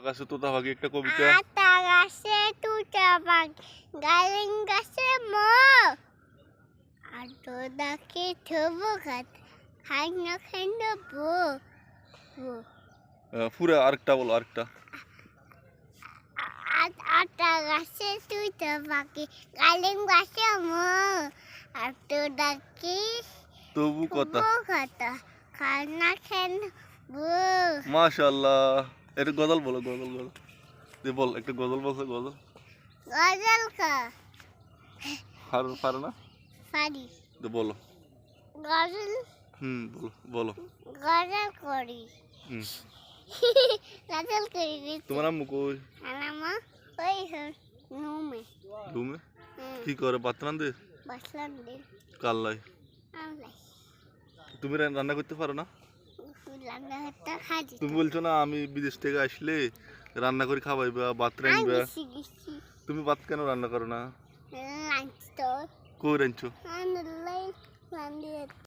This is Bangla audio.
গাছে তোতা পাখি একটা কবিতা। আতা গাছে তুতা পাখি গালিং গাছে মো আর তোদাকে থবো খাত খাই না খাই না বো পুরা আরেকটা বলো, আরেকটা। আতা গাছে তুতা পাখি গালিং গাছে মো আর তোদাকে তবু কথা। থবো খাত খাই না খাই না বো। মাশাআল্লাহ। এটা গজল বলো, গজল বলো। বল একটা গজল বলছে, গজল। গজল কা পারো না? পারি বলো। গজল বলো বলো। গজল করি হুম। গজল করি। তোমার আম্মু কই? আনামা ওই নুমে রুমে কি করে? ভাত রান্ধে? বসলাম দিন কাল্লাই। আমলাই তুমি রান্না করতে পারো না? রান্না করতে খাজি তুমি বলছো না আমি বিদেশ থেকে আসলে রান্না করে খাওয়াইবা, ভাত রান্ধবা। গেছি তুমি ভাত কেন রান্না করো না? লাঞ্চ তো কই রাঁধছো? রান্না রান্না